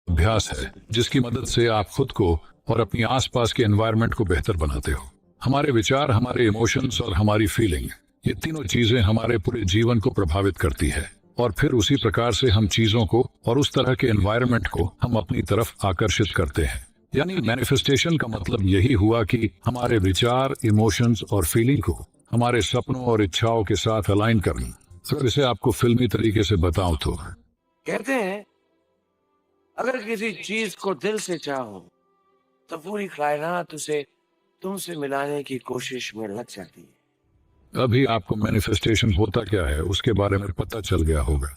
अभ्यास है जिसकी मदद से आप खुद को और अपनी आसपास के एनवायरनमेंट को बेहतर बनाते हो। हमारे विचार, हमारे इमोशंस और हमारी फीलिंग, ये तीनों चीजें हमारे पूरे जीवन को प्रभावित करती है और फिर उसी प्रकार से हम चीजों को और उस तरह के एनवायरनमेंट को हम अपनी तरफ आकर्षित करते हैं। यानी मैनिफेस्टेशन का मतलब यही हुआ कि हमारे विचार, इमोशंस और फीलिंग को हमारे सपनों और इच्छाओं के साथ अलाइन करना। अगर इसे आपको फिल्मी तरीके से बताऊं तो कहते हैं अगर किसी चीज को दिल से चाहो तो पूरी कायनात उसे तुमसे मिलाने की कोशिश में लग जाती है। अभी आपको मैनिफेस्टेशन होता क्या है उसके बारे में पता चल गया होगा।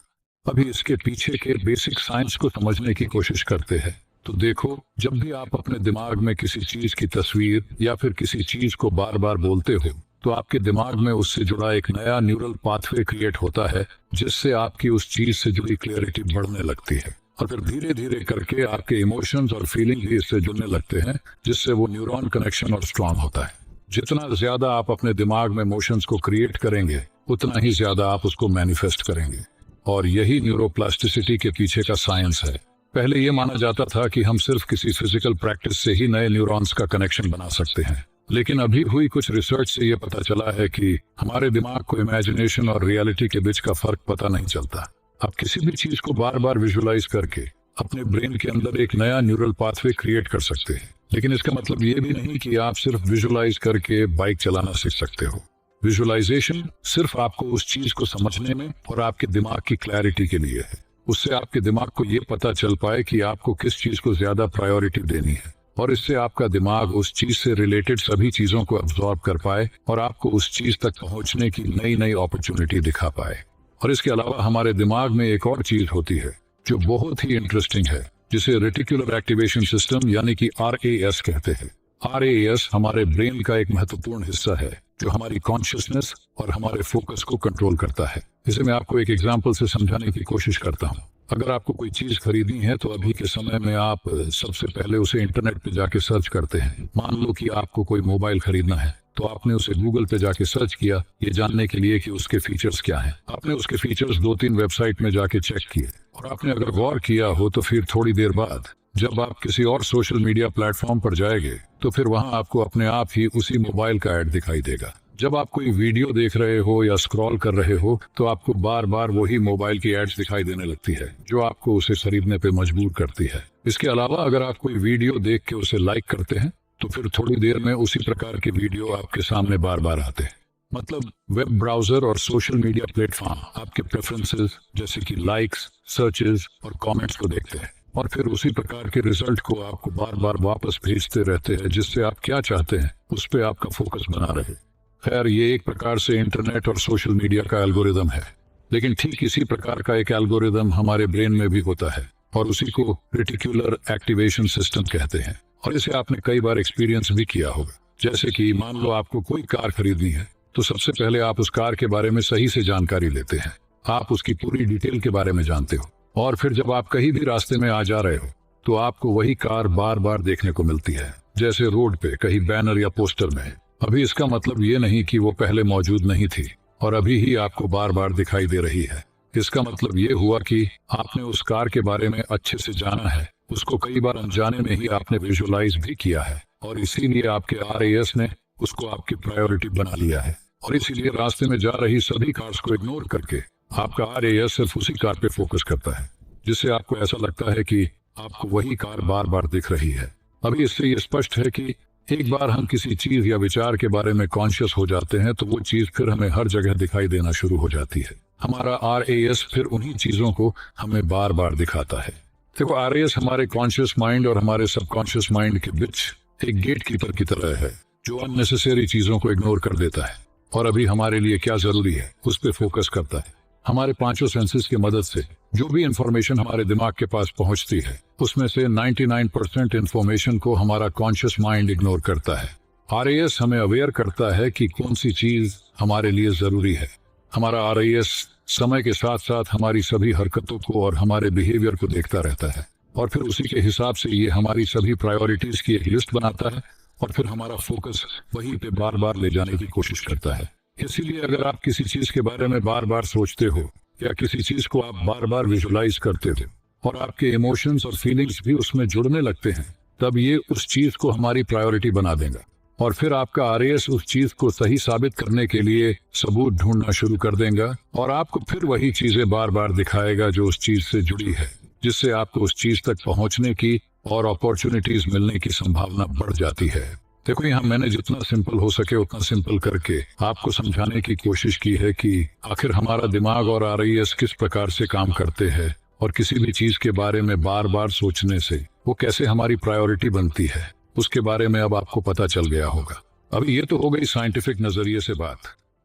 अभी इसके पीछे के बेसिक साइंस को समझने की कोशिश करते हैं। तो देखो, जब भी आप अपने दिमाग में किसी चीज की तस्वीर या फिर किसी चीज को बार बार बोलते हो तो आपके दिमाग में उससे जुड़ा एक नया न्यूरल पाथवे क्रिएट होता है, जिससे आपकी उस चीज से जुड़ी क्लियरिटी बढ़ने लगती है और फिर धीरे धीरे करके आपके इमोशंस और फीलिंग भी इससे जुड़ने लगते हैं, जिससे वो न्यूरॉन कनेक्शन और स्ट्रांग होता है। जितना ज्यादा आप अपने दिमाग में इमोशंस को क्रिएट करेंगे उतना ही ज्यादा आप उसको मैनिफेस्ट करेंगे। और यही न्यूरोप्लास्टिसिटी के पीछे का साइंस है। पहले ये माना जाता था कि हम सिर्फ किसी फिजिकल प्रैक्टिस से ही नए न्यूरॉन्स का कनेक्शन बना सकते हैं, लेकिन अभी हुई कुछ रिसर्च से ये पता चला है कि हमारे दिमाग को इमेजिनेशन और रियलिटी के बीच का फर्क पता नहीं चलता। आप किसी भी चीज को बार बार विजुअलाइज करके अपने ब्रेन के अंदर एक नया न्यूरल पाथवे क्रिएट कर सकते हैं, लेकिन इसका मतलब ये भी नहीं कि आप सिर्फ विजुअलाइज करके बाइक चलाना सीख सकते हो। विजुअलाइजेशन सिर्फ आपको उस चीज को समझने में और आपके दिमाग की क्लैरिटी के लिए है। उससे आपके दिमाग को ये पता चल पाए कि आपको किस चीज को ज्यादा प्रायोरिटी देनी है और इससे आपका दिमाग उस चीज से रिलेटेड सभी चीजों को अब्सॉर्ब कर पाए और आपको उस चीज तक पहुंचने की नई नई अपॉर्चुनिटी दिखा पाए। और इसके अलावा हमारे दिमाग में एक और चीज होती है जो बहुत ही इंटरेस्टिंग है, जिसे रेटिकुलर एक्टिवेशन सिस्टम यानी कि RAS कहते हैं। RAS हमारे ब्रेन का एक महत्वपूर्ण हिस्सा है जो हमारी कॉन्शियसनेस और हमारे फोकस को कंट्रोल करता है। इसे मैं आपको एक एग्जांपल से समझाने की कोशिश करता हूँ। अगर आपको कोई चीज खरीदनी है तो अभी के समय में आप सबसे पहले उसे इंटरनेट पे जाके सर्च करते हैं। मान लो कि आपको कोई मोबाइल खरीदना है तो आपने उसे गूगल पे जाके सर्च किया ये जानने के लिए कि उसके फीचर्स क्या हैं। आपने उसके फीचर्स 2-3 वेबसाइट में जाके चेक किए और आपने अगर गौर किया हो तो फिर थोड़ी देर बाद जब आप किसी और सोशल मीडिया प्लेटफॉर्म पर जाएंगे तो फिर वहां आपको अपने आप ही उसी मोबाइल का ऐड दिखाई देगा। जब आप कोई वीडियो देख रहे हो या स्क्रॉल कर रहे हो तो आपको बार बार वही मोबाइल की एड्स दिखाई देने लगती है जो आपको उसे खरीदने पे मजबूर करती है। इसके अलावा अगर आप कोई वीडियो देख के उसे लाइक करते हैं तो फिर थोड़ी देर में उसी प्रकार के वीडियो आपके सामने बार बार आते हैं। मतलब वेब ब्राउजर और सोशल मीडिया प्लेटफॉर्म आपके प्रेफरेंसेस जैसे कि लाइक्स, सर्चेस और कमेंट्स को देखते हैं और फिर उसी प्रकार के रिजल्ट को आपको बार बार वापस भेजते रहते हैं, जिससे आप क्या चाहते हैं उस पर आपका फोकस बना रहे। खैर, ये एक प्रकार से इंटरनेट और सोशल मीडिया का एल्गोरिदम है, लेकिन ठीक इसी प्रकार का एक एल्गोरिदम हमारे ब्रेन में भी होता है और उसी को रेटिकुलर एक्टिवेशन सिस्टम कहते हैं। और इसे आपने कई बार एक्सपीरियंस भी किया होगा। जैसे कि मान लो आपको कोई कार खरीदनी है तो सबसे पहले आप उस कार के बारे में सही से जानकारी लेते हैं। आप उसकी पूरी डिटेल के बारे में जानते हो और फिर जब आप कहीं भी रास्ते में आ जा रहे हो तो आपको वही कार बार बार देखने को मिलती है, जैसे रोड पे कहीं बैनर या पोस्टर में। अभी इसका मतलब ये नहीं कि वो पहले मौजूद नहीं थी और अभी ही आपको बार बार दिखाई दे रही है। इसका मतलब ये हुआ कि आपने उस कार के बारे में अच्छे से जाना है, उसको कई बार अनजाने में ही आपने विजुअलाइज भी किया है और इसीलिए आपके RAS ने उसको आपकी प्रायोरिटी बना लिया है। और इसीलिए रास्ते में जा रही सभी कार्स को इग्नोर करके आपका RAS सिर्फ उसी कार पे फोकस करता है, जिससे आपको ऐसा लगता है कि आपको वही कार बार बार दिख रही है। अभी इससे ये स्पष्ट है कि एक बार हम किसी चीज या विचार के बारे में कॉन्शियस हो जाते हैं तो वो चीज फिर हमें हर जगह दिखाई देना शुरू हो जाती है। हमारा RAS फिर उन्हीं चीजों को हमें बार बार दिखाता है। देखो, RAS हमारे कॉन्शियस माइंड और हमारे सबकॉन्शियस माइंड के बीच एक गेट कीपर की तरह है जो अननेसेसरी चीजों को इग्नोर कर देता है और अभी हमारे लिए क्या जरूरी है उस पर फोकस करता है। हमारे 5 सेंसेस की मदद से जो भी इंफॉर्मेशन हमारे दिमाग के पास पहुंचती है उसमें से 99% इंफॉर्मेशन को हमारा कॉन्शियस माइंड इग्नोर करता है। RAS हमें अवेयर करता है कि कौन सी चीज हमारे लिए जरूरी है। हमारा RAS समय के साथ साथ हमारी सभी हरकतों को और हमारे बिहेवियर को देखता रहता है और फिर उसी के हिसाब से ये हमारी सभी प्रायोरिटीज की एक लिस्ट बनाता है और फिर हमारा फोकस वहीं पे बार बार ले जाने की कोशिश करता है। इसीलिए अगर आप किसी चीज के बारे में बार बार सोचते हो या किसी चीज को आप बार बार विजुलाइज करते हो और आपके इमोशंस और फीलिंग्स भी उसमें जुड़ने लगते हैं, तब ये उस चीज को हमारी प्रायोरिटी बना देगा। और फिर आपका आरएएस उस चीज को सही साबित करने के लिए सबूत ढूंढना शुरू कर देगा और आपको फिर वही चीजें बार बार दिखाएगा जो उस चीज से जुड़ी है, जिससे आपको उस चीज तक पहुंचने की और अपॉर्चुनिटीज मिलने की संभावना बढ़ जाती है। देखो, यहाँ मैंने जितना सिंपल हो सके उतना सिंपल करके आपको समझाने की कोशिश की है कि आखिर हमारा दिमाग और आरएएस किस प्रकार से काम करते हैं और किसी भी चीज के बारे में बार बार सोचने से वो कैसे हमारी प्रायोरिटी बनती है, उसके बारे में अब आपको पता चल गया होगा। अभी ये तो हो गई साइंटिफिक नजरिए से बात,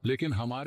लेकिन हमारे